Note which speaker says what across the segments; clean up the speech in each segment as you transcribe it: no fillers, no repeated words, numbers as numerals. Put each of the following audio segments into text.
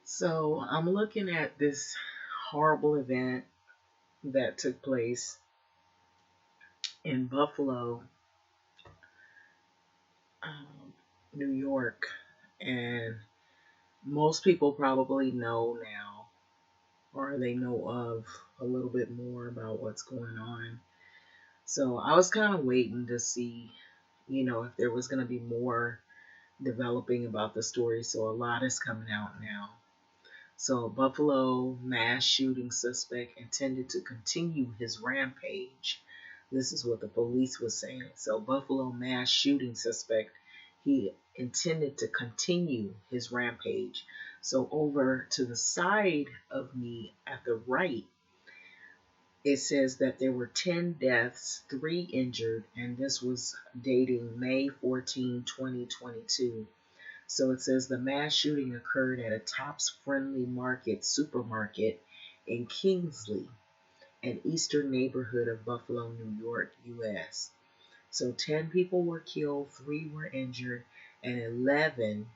Speaker 1: So I'm looking at this horrible event that took place in Buffalo, um, New York, and most people probably know now, or they know of a little bit more about what's going on. So I was kind of waiting to see, if there was going to be more developing about the story. So a lot is coming out now. So, a Buffalo mass shooting suspect intended to continue his rampage. This is what the police was saying. So, Buffalo mass shooting suspect, he intended to continue his rampage. So, over to the side of me at the right, it says that there were 10 deaths, 3 injured, and this was dating May 14, 2022. So it says the mass shooting occurred at a Tops Friendly Market supermarket in Kingsley, an eastern neighborhood of Buffalo, New York, U.S. So 10 people were killed, 3 were injured, and 11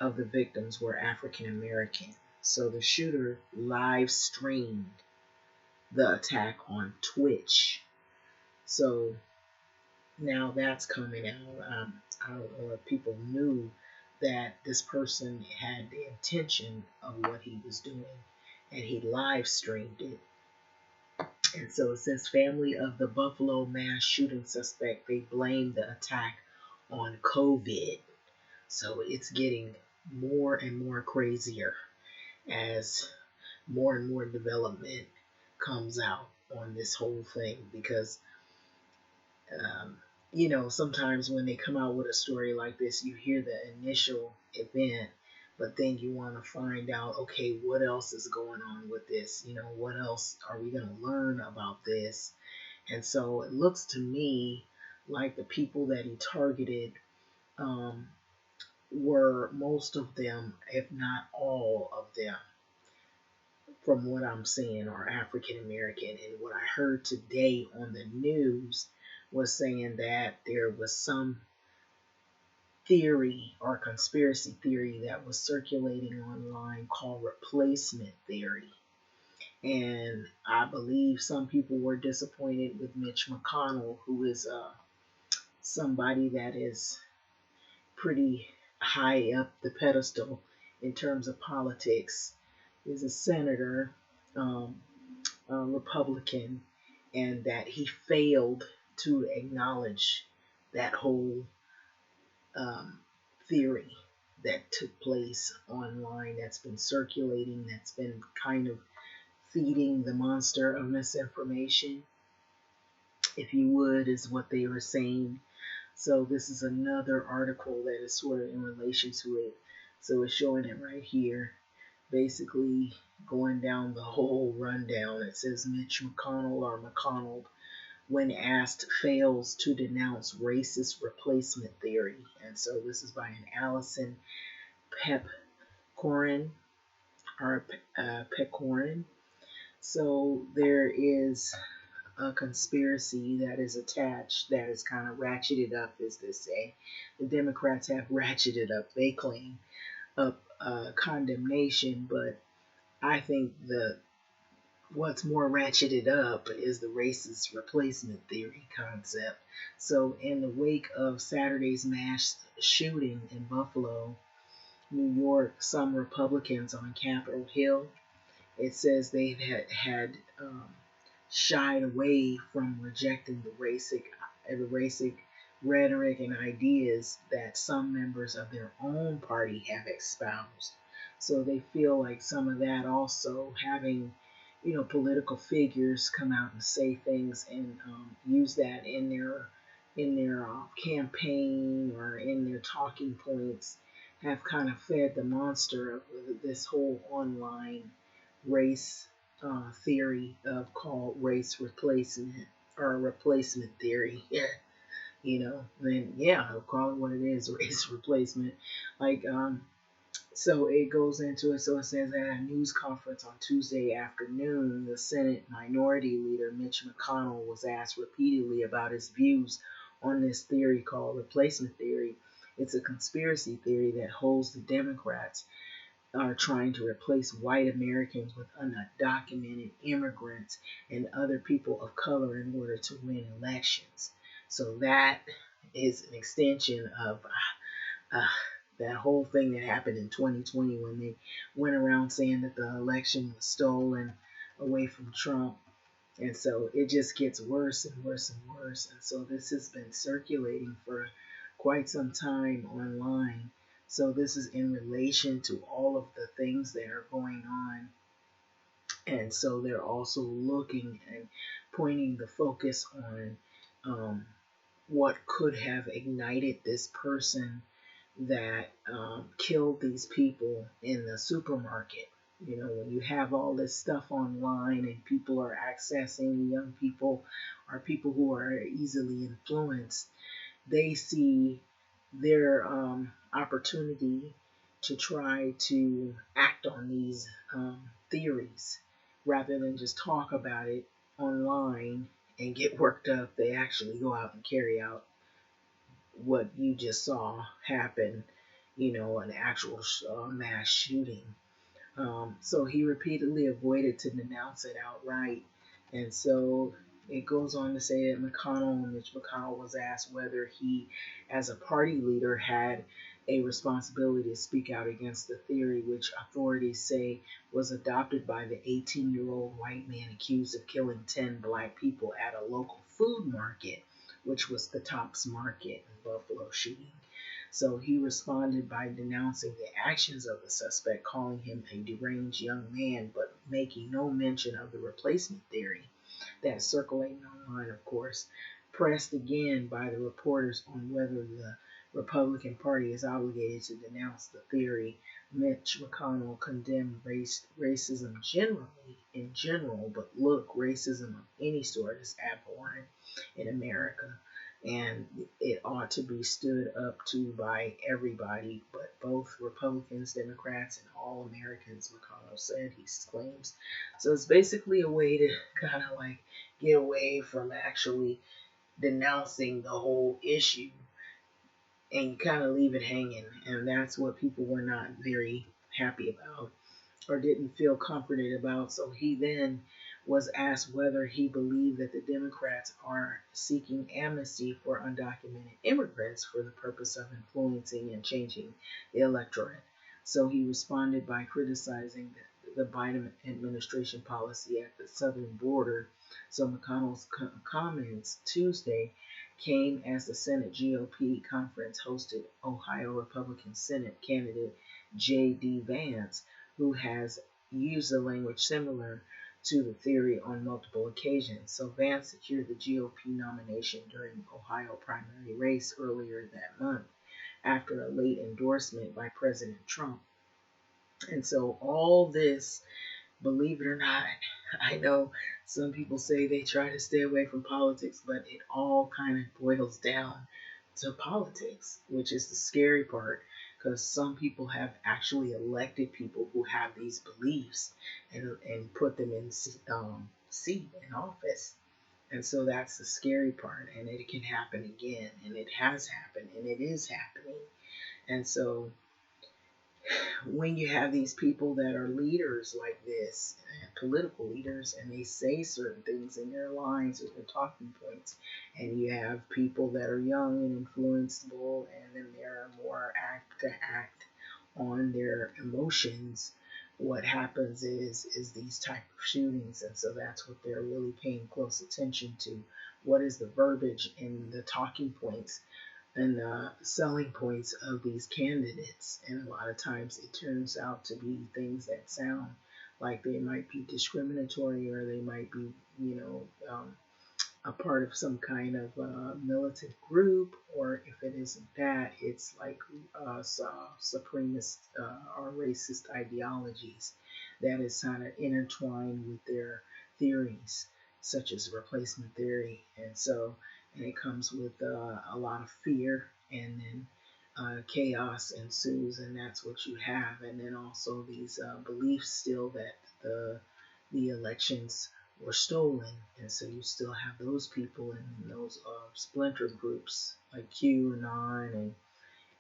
Speaker 1: of the victims were African American. So the shooter live streamed the attack on Twitch. So now that's coming out. I don't know if people knew that this person had the intention of what he was doing, and he live streamed it. And so it says family of the Buffalo mass shooting suspect, they blame the attack on COVID. So it's getting more and more crazier as more and more development comes out on this whole thing because Um, sometimes when they come out with a story like this, you hear the initial event, but then you want to find out, okay, what else is going on with this? What else are we going to learn about this? And so it looks to me like the people that he targeted um, were most of them, if not all of them, from what I'm seeing, are African American. And what I heard today on the news was saying that there was some theory or conspiracy theory that was circulating online called replacement theory. And I believe some people were disappointed with Mitch McConnell, who is somebody that is pretty high up the pedestal in terms of politics, is a senator, um, a Republican, and that he failed to acknowledge that whole um, theory that took place online that's been circulating, that's been kind of feeding the monster of misinformation, if you would, is what they were saying. So this is another article that is sort of in relation to it. So it's showing it right here, basically going down the whole rundown. It says Mitch McConnell or McConnell, when asked, fails to denounce racist replacement theory. And so this is by an Allison Pepcorin or Pecorin. So there is a conspiracy that is attached that is kind of ratcheted up, as they say. The Democrats have ratcheted up, they claim, up condemnation, but I think the what's more ratcheted up is the racist replacement theory concept. So, in the wake of Saturday's mass shooting in Buffalo, New York, some Republicans on Capitol Hill, it says they've had shied away from rejecting the racic rhetoric and ideas that some members of their own party have espoused. So they feel like some of that also having, political figures come out and say things and use that in their campaign or in their talking points have kind of fed the monster of this whole online race theory of called race replacement or replacement theory. Yeah, then yeah, I'll call it what it is, race replacement. Like, so it goes into it. So it says at a news conference on Tuesday afternoon, the Senate Minority Leader Mitch McConnell was asked repeatedly about his views on this theory called replacement theory. It's a conspiracy theory that holds the Democrats are trying to replace white Americans with undocumented immigrants and other people of color in order to win elections. So that is an extension of uh, that whole thing that happened in 2020 when they went around saying that the election was stolen away from Trump. And so it just gets worse and worse and worse. And so this has been circulating for quite some time online. So this is in relation to all of the things that are going on. And so they're also looking and pointing the focus on what could have ignited this person that killed these people in the supermarket. You know, when you have all this stuff online and people are accessing, young people or people who are easily influenced, they see their opportunity to try to act on these theories rather than just talk about it online and get worked up. They actually go out and carry out what you just saw happen, you know, an actual mass shooting. So he repeatedly avoided to denounce it outright. And so it goes on to say that Mitch McConnell was asked whether he, as a party leader, had a responsibility to speak out against the theory, which authorities say was adopted by the 18-year-old white man accused of killing 10 black people at a local food market, which was the Tops Market in Buffalo shooting. So he responded by denouncing the actions of the suspect, calling him a deranged young man, but making no mention of the replacement theory that's circulating online, of course. Pressed again by the reporters on whether the Republican Party is obligated to denounce the theory, Mitch McConnell condemned racism in general, but look, racism of any sort is abhorrent in America, and it ought to be stood up to by everybody, but both Republicans, Democrats, and all Americans, McConnell said, he claims. So it's basically a way to kind of like get away from actually denouncing the whole issue, and you kind of leave it hanging, and that's what people were not very happy about or didn't feel comforted about. So he then was asked whether he believed that the Democrats are seeking amnesty for undocumented immigrants for the purpose of influencing and changing the electorate. So he responded by criticizing the Biden administration policy at the southern border. So McConnell's comments Tuesday came as the Senate GOP conference hosted Ohio Republican Senate candidate J.D. Vance, who has used a language similar to the theory on multiple occasions. So Vance secured the GOP nomination during the Ohio primary race earlier that month after a late endorsement by President Trump. And so all this, believe it or not, I know some people say they try to stay away from politics, but it all kind of boils down to politics, which is the scary part, because some people have actually elected people who have these beliefs and put them in seat in office. And so that's the scary part, and it can happen again, and it has happened, and it is happening. And so when you have these people that are leaders like this, political leaders, and they say certain things in their lines or their talking points, and you have people that are young and influenceable, and then they're more apt to act on their emotions, what happens is these type of shootings. And so that's what they're really paying close attention to. What is the verbiage and the talking points and the selling points of these candidates? And a lot of times it turns out to be things that sound like they might be discriminatory, or they might be, a part of some kind of militant group, or if it isn't that, it's like supremacist or racist ideologies that is kind of intertwined with their theories, such as replacement theory. And it comes with a lot of fear, and then chaos ensues, and that's what you have. And then also these beliefs still that the elections were stolen, and so you still have those people and those splinter groups like QAnon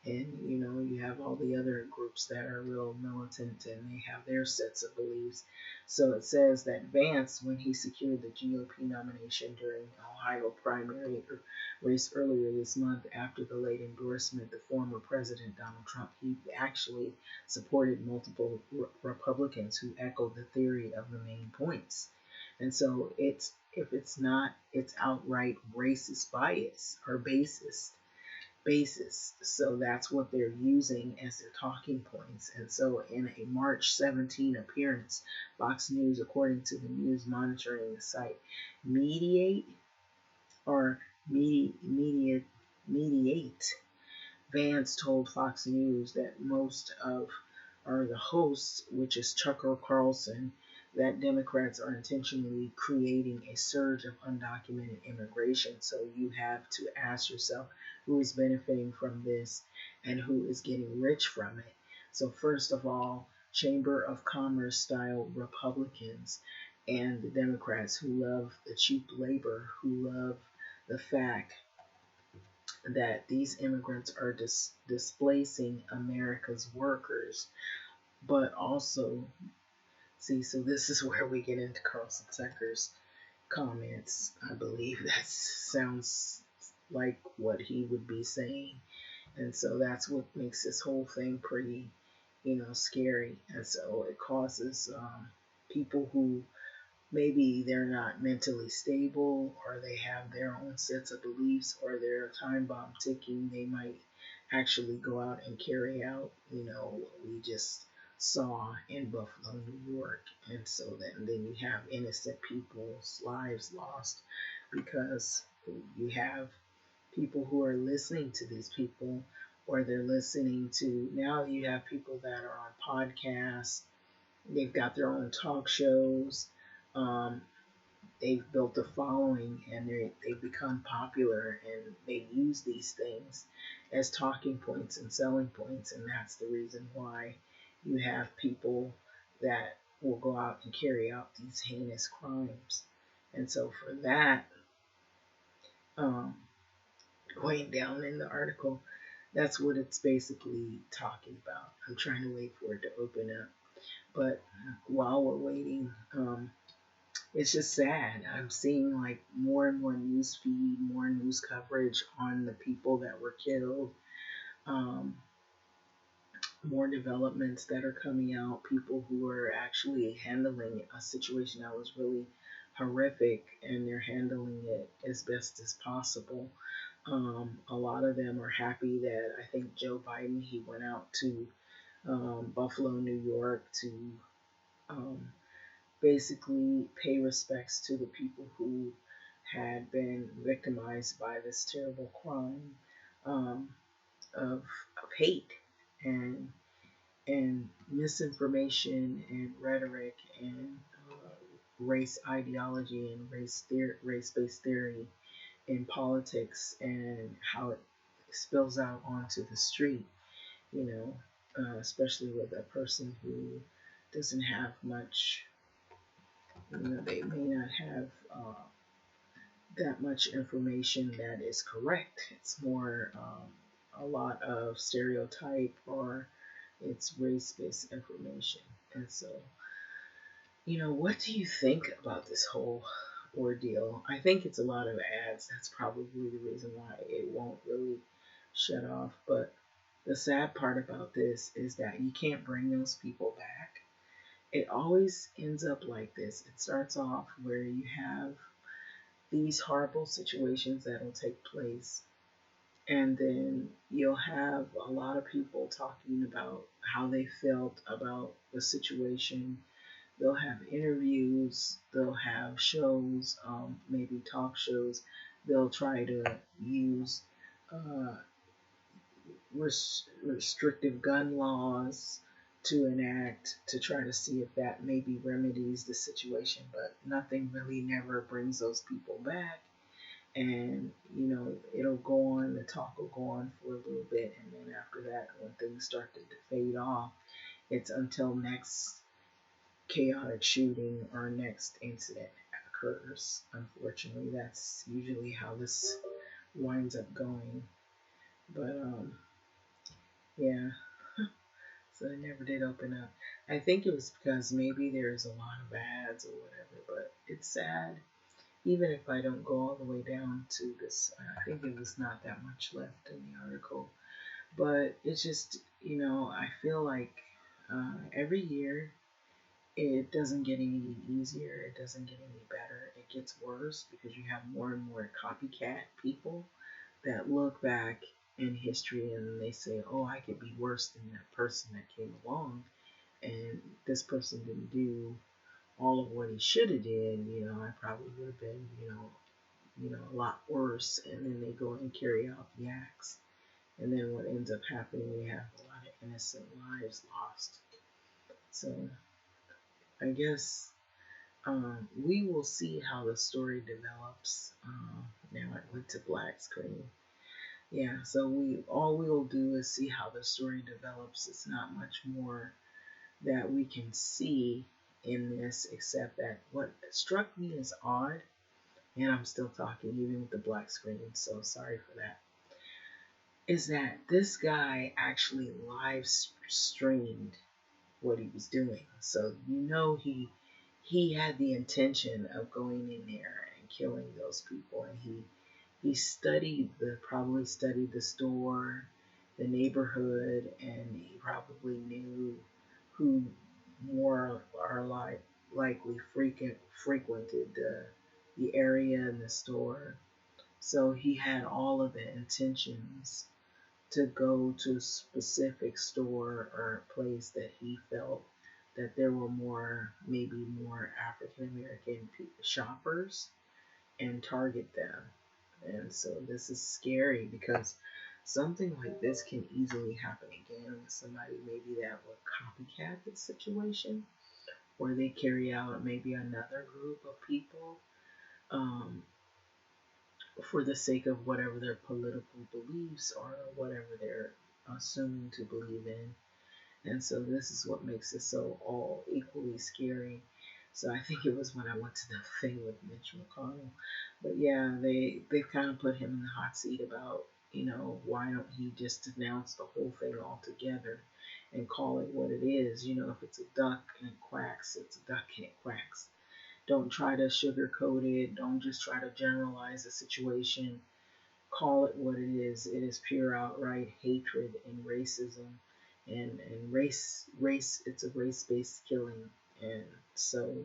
Speaker 1: And you have all the other groups that are real militant and they have their sets of beliefs. So it says that Vance, when he secured the GOP nomination during Ohio primary race earlier this month after the late endorsement, the former President Donald Trump, he actually supported multiple Republicans who echoed the theory of the main points. And so if it's not, it's outright racist bias or basis. So that's what they're using as their talking points. And so in a March 17 appearance, Fox News, according to the news monitoring site Mediate or Mediate, Vance told Fox News that most of are the hosts, which is Tucker Carlson, that Democrats are intentionally creating a surge of undocumented immigration. So you have to ask yourself who is benefiting from this and who is getting rich from it. So first of all, Chamber of Commerce style Republicans and the Democrats who love the cheap labor, who love the fact that these immigrants are displacing America's workers, but also, see, so this is where we get into Carlson Tucker's comments. I believe that sounds like what he would be saying. And so that's what makes this whole thing pretty, scary. And so it causes people who maybe they're not mentally stable or they have their own sets of beliefs or they're a time bomb ticking, they might actually go out and carry out, what we just saw in Buffalo, New York. And so then you have innocent people's lives lost because you have people who are listening to these people, or they're listening to, now you have people that are on podcasts, they've got their own talk shows, um, they've built a following and they've become popular and they use these things as talking points and selling points, and that's the reason why you have people that will go out and carry out these heinous crimes. And so for that, um, going down in the article, that's what it's basically talking about. I'm trying to wait for it to open up, but while we're waiting, it's just sad. I'm seeing like more and more news feed, more news coverage on the people that were killed, um, more developments that are coming out, people who are actually handling a situation that was really horrific and they're handling it as best as possible. A lot of them are happy that I think Joe Biden, he went out to Buffalo, New York to um, basically pay respects to the people who had been victimized by this terrible crime um, of hate and misinformation and rhetoric and race ideology and race-based theory in politics and how it spills out onto the street, especially with a person who doesn't have much, they may not have that much information that is correct. It's more a lot of stereotype or it's race-based information. And so, what do you think about this whole ordeal? I think it's a lot of ads. That's probably the reason why it won't really shut off. But the sad part about this is that you can't bring those people back. It always ends up like this. It starts off where you have these horrible situations that'll take place, and then you'll have a lot of people talking about how they felt about the situation. They'll have interviews, they'll have shows, maybe talk shows. They'll try to use uh, restrictive gun laws to enact to try to see if that maybe remedies the situation, but nothing really never brings those people back. And it'll go on, the talk will go on for a little bit, and then after that, when things start to fade off, it's until next chaotic shooting or next incident occurs. Unfortunately, that's usually how this winds up going. But Yeah, so it never did open up. I think it was because maybe there's a lot of ads or whatever, but it's sad. Even if I don't go all the way down to this, I think it was not that much left in the article. But it's just, I feel like every year it doesn't get any easier, it doesn't get any better. It gets worse because you have more and more copycat people that look back in history and they say, oh, I could be worse than that person that came along, and this person didn't do all of what he should have did. I probably would have been, a lot worse. And then they go and carry out the acts. And then what ends up happening, we have a lot of innocent lives lost. So I guess we will see how the story develops. Now I went to black screen. Yeah, so all we'll do is see how the story develops. It's not much more that we can see in this, except that what struck me as odd, and I'm still talking even with the black screen, so sorry for that, is that this guy actually live streamed what he was doing. So he had the intention of going in there and killing those people, and he probably studied the store, the neighborhood, and he probably knew who more are likely frequented the area and the store. So he had all of the intentions to go to a specific store or place that he felt that there were maybe more African American shoppers, and target them. And so this is scary because something like this can easily happen again with somebody maybe that would copycat the situation, or they carry out maybe another group of people um, for the sake of whatever their political beliefs or whatever they're assuming to believe in. And so this is what makes it so all equally scary. So I think it was when I went to the thing with Mitch McConnell. But yeah, they kind of put him in the hot seat about, why don't he just denounce the whole thing altogether and call it what it is. If it's a duck and it quacks, it's a duck and it quacks. Don't try to sugarcoat it. Don't just try to generalize the situation. Call it what it is. It is pure outright hatred and racism, and race. It's a race based killing, and so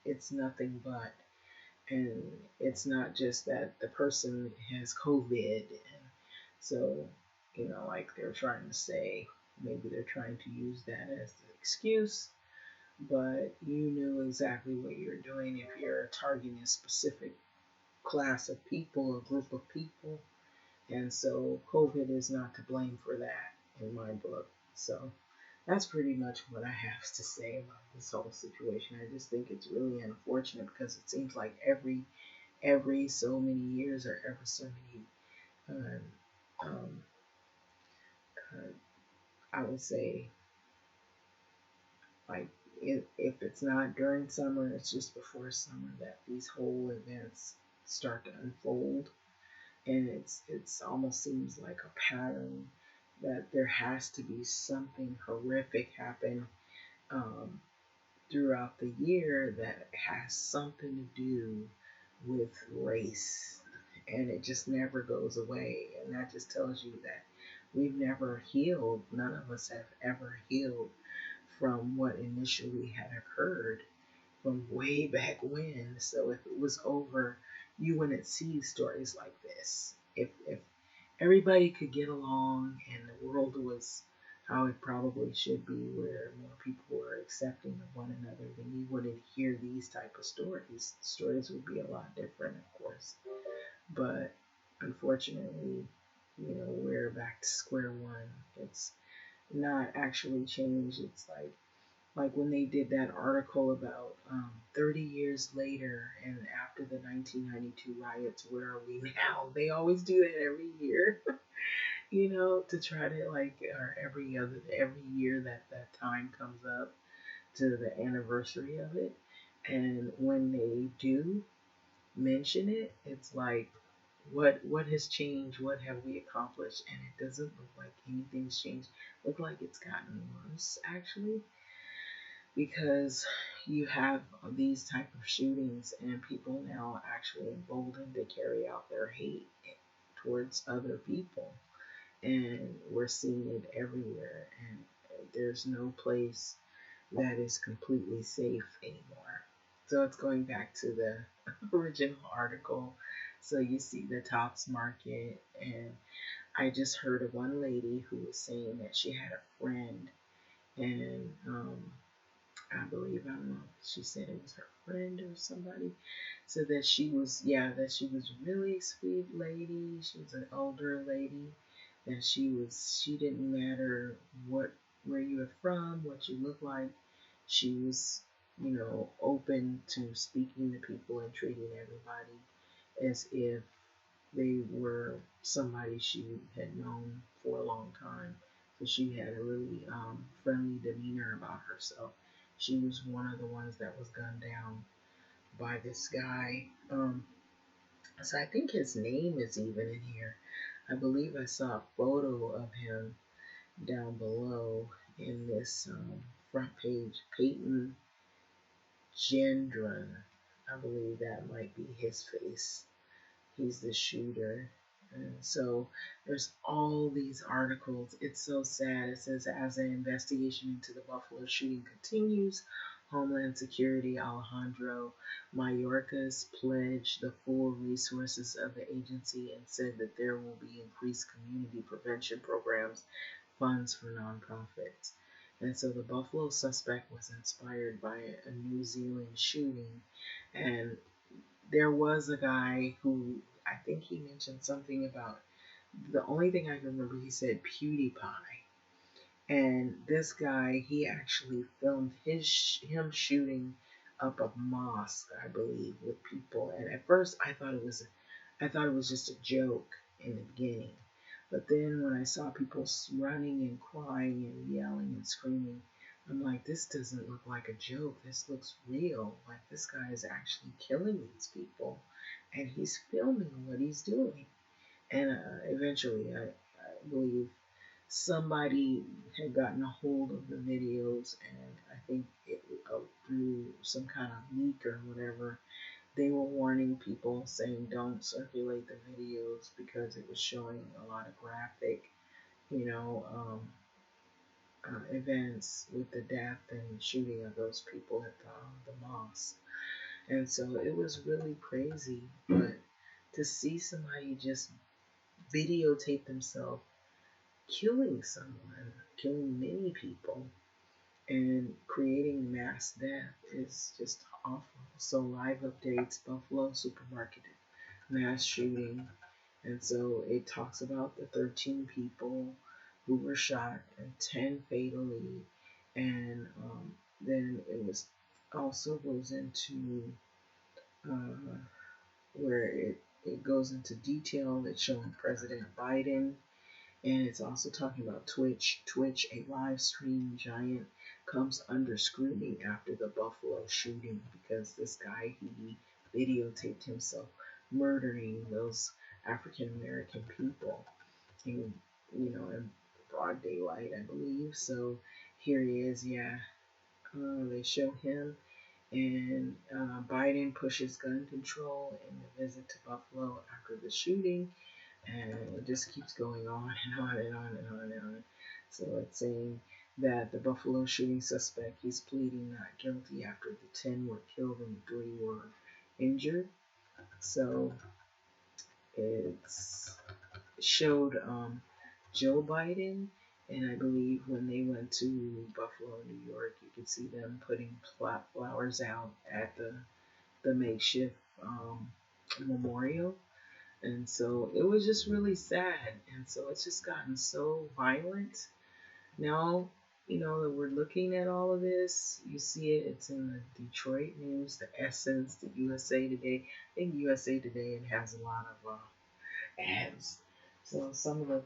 Speaker 1: it's nothing but. And it's not just that the person has COVID, and so like they're trying to say, maybe they're trying to use that as the excuse. But you knew exactly what you're doing if you're targeting a specific class of people, a group of people. And so COVID is not to blame for that in my book. So that's pretty much what I have to say about this whole situation. I just think it's really unfortunate because it seems like every so many years or ever so many um, um, I would say, like, if it's not during summer, it's just before summer that these whole events start to unfold. And it's almost seems like a pattern that there has to be something horrific happen um, throughout the year that has something to do with race, and it just never goes away. And that just tells you that we've never healed. None of us have ever healed from what initially had occurred from way back when. So if it was over, you wouldn't see stories like this. If everybody could get along and the world was how it probably should be, where more people were accepting of one another, then you wouldn't hear these type of stories. Stories would be a lot different, of course. But unfortunately, we're back to square one. It's not actually changed. It's like when they did that article about 30 years later and after the 1992 riots, where are we now? They always do that every year, to try to or every year that that time comes up to the anniversary of it. And when they do mention it, it's like, what has changed? What have we accomplished? And it doesn't look like anything's changed. Look like it's gotten worse actually, because you have these type of shootings and people now actually emboldened to carry out their hate towards other people, and we're seeing it everywhere, and there's no place that is completely safe anymore. So it's going back to the original article. So you see the Tops Market, and I just heard of one lady who was saying that she had a friend, and I believe, I don't know, she said it was her friend or somebody. So that she was, yeah, that she was really a sweet lady. She was an older lady. That she didn't matter where you were from, what you look like. She was, open to speaking to people and treating everybody as if they were somebody she had known for a long time. So she had a really friendly demeanor about herself. She was one of the ones that was gunned down by this guy. So I think his name is even in here. I believe I saw a photo of him down below in this front page. Peyton Gendron. I believe that might be his face. He's the shooter. And so there's all these articles. It's so sad. It says, as an investigation into the Buffalo shooting continues, Homeland Security Alejandro Mayorkas pledged the full resources of the agency and said that there will be increased community prevention programs, funds for nonprofits. And so the Buffalo suspect was inspired by a New Zealand shooting, and there was a guy who, I think he mentioned something about, the only thing I can remember, he said PewDiePie. And this guy, he actually filmed him shooting up a mosque, I believe, with people. And at first, I thought it was just a joke in the beginning. But then when I saw people running and crying and yelling and screaming, I'm like, this doesn't look like a joke. This looks real. Like, this guy is actually killing these people, and he's filming what he's doing. And eventually, I believe somebody had gotten a hold of the videos, and I think through some kind of leak or whatever, they were warning people, saying don't circulate the videos because it was showing a lot of graphic, you know, events with the death and shooting of those people at the mosque. And so it was really crazy. But to see somebody just videotape themselves killing someone, killing many people, and creating mass death is just awful. So live updates, Buffalo supermarket mass shooting. And so it talks about the 13 people who were shot and 10 fatally. And then it was also goes into uh, where it goes into detail. It's showing President Biden, and it's also talking about Twitch. Twitch, a live stream giant, comes under scrutiny after the Buffalo shooting because this guy, he videotaped himself murdering those African American people in, in broad daylight, I believe. So here he is, yeah. They show him, and Biden pushes gun control in the visit to Buffalo after the shooting, and it just keeps going on and on and on and on and on. So it's saying that the Buffalo shooting suspect, he's pleading not guilty after the 10 were killed and 3 were injured. So it's showed Joe Biden, and I believe when they went to Buffalo, New York, you could see them putting flowers out at the makeshift memorial. And so it was just really sad. And so it's just gotten so violent. Now, that we're looking at all of this, you see it, it's in the Detroit News, the Essence, the USA Today. I think USA Today, it has a lot of ads. So some of the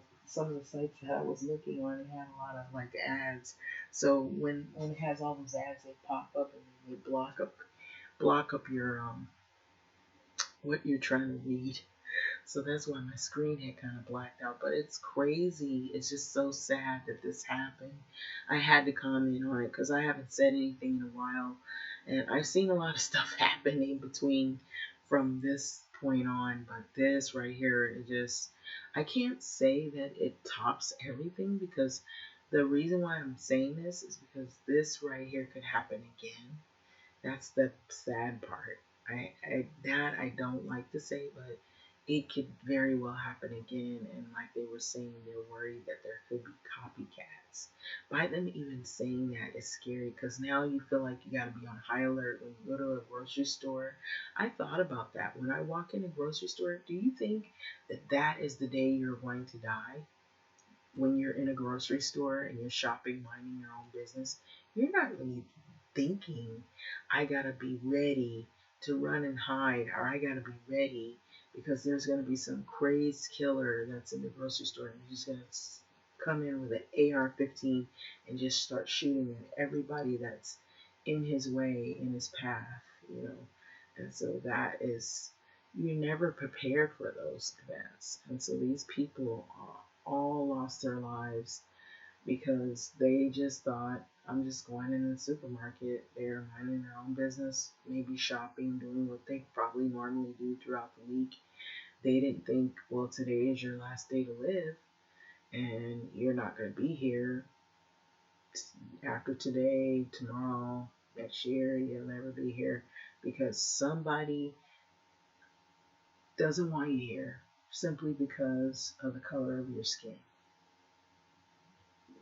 Speaker 1: sites that I was looking on, it had a lot of like ads. So when it has all those ads, they pop up and they block up your what you're trying to read. So that's why my screen had kind of blacked out. But it's crazy. It's just so sad that this happened. I had to comment on it because I haven't said anything in a while. And I've seen a lot of stuff happen in between from this point on. But this right here, it just, I can't say that it tops everything because the reason why I'm saying this is because this right here could happen again. That's the sad part. That I don't like to say, but it could very well happen again. And like they were saying, they're worried that there could be copycats. By them even saying that is scary because now you feel like you got to be on high alert when you go to a grocery store. I thought about that when I walk in a grocery store. Do you think that that is the day you're going to die? When you're in a grocery store and you're shopping, minding your own business, you're not really thinking, I gotta be ready to run and hide, or I gotta be ready because there's gonna be some crazed killer that's in the grocery store and he's gonna come in with an AR-15 and just start shooting at everybody that's in his way, in his path, you know. And so that is, you never prepared for those events. And so these people all lost their lives because they just thought, I'm just going in the supermarket. They're minding their own business, maybe shopping, doing what they probably normally do throughout the week. They didn't think, well, today is your last day to live, and you're not going to be here after today, tomorrow, next year. You'll never be here because somebody doesn't want you here simply because of the color of your skin.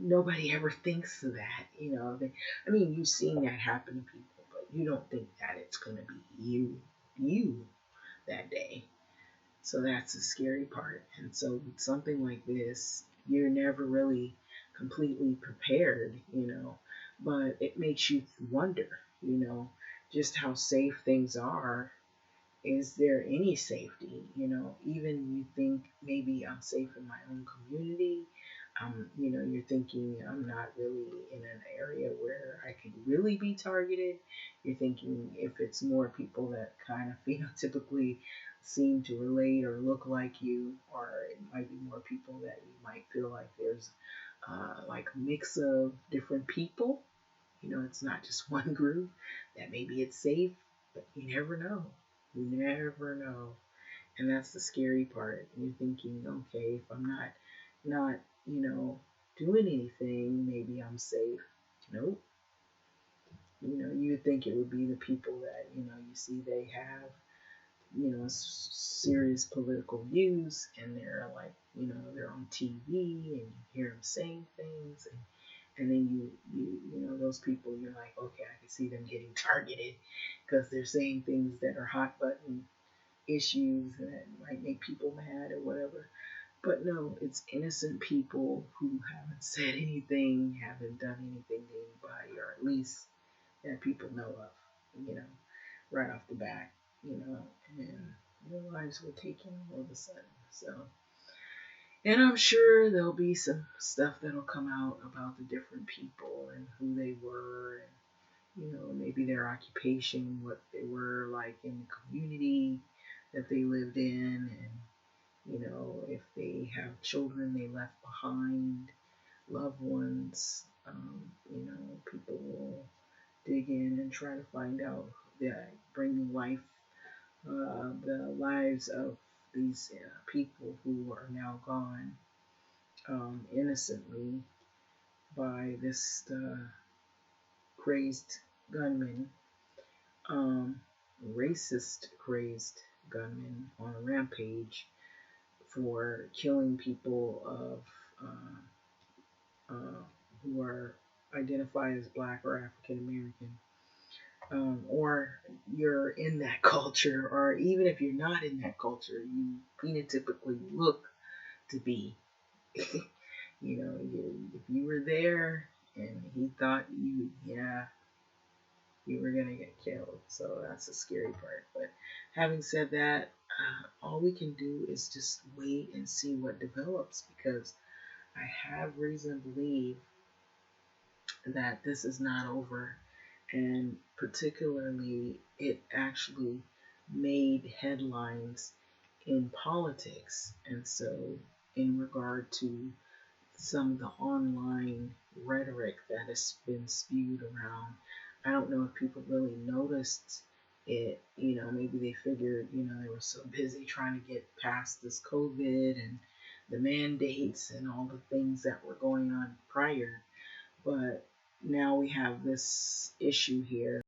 Speaker 1: Nobody ever thinks of that, you know. I mean, you've seen that happen to people, but you don't think that it's going to be you that day. So that's the scary part. And so with something like this, you're never really completely prepared, you know. But it makes you wonder, you know, just how safe things are. Is there any safety? You know, even you think maybe I'm safe in my own community. You know, you're thinking I'm not really in an area where I could really be targeted. You're thinking if it's more people that kind of phenotypically seem to relate or look like you, or it might be more people that you might feel like there's like a mix of different people. You know, it's not just one group. That maybe it's safe, but you never know. You never know. And that's the scary part. You're thinking, okay, if I'm not, you know, doing anything, maybe I'm safe. Nope. You know, you would think it would be the people that, you know, you see they have, you know, serious political views and they're like, you know, they're on TV and you hear them saying things and then you know, those people, you're like, okay, I can see them getting targeted because they're saying things that are hot button issues that might make people mad or whatever. But no, it's innocent people who haven't said anything, haven't done anything to anybody, or at least that people know of, you know, right off the bat, you know, and their lives were taken all of a sudden. So, and I'm sure there'll be some stuff that'll come out about the different people and who they were, and, you know, maybe their occupation, what they were like in the community that they lived in, and you know, if they have children they left behind, loved ones, you know, people will dig in and try to find out that bring life, the lives of these people who are now gone innocently by this crazed gunman, um, racist crazed gunman on a rampage for killing people of uh, who are identified as Black or African American, or you're in that culture, or even if you're not in that culture, you phenotypically look to be. You know, if you were there and he thought you, yeah, you were gonna get killed. So that's the scary part. But having said that, all we can do is just wait and see what develops because I have reason to believe that this is not over. And particularly, it actually made headlines in politics. And so, in regard to some of the online rhetoric that has been spewed around, I don't know if people really noticed it. Maybe they figured, they were so busy trying to get past this COVID and the mandates and all the things that were going on prior. But now we have this issue here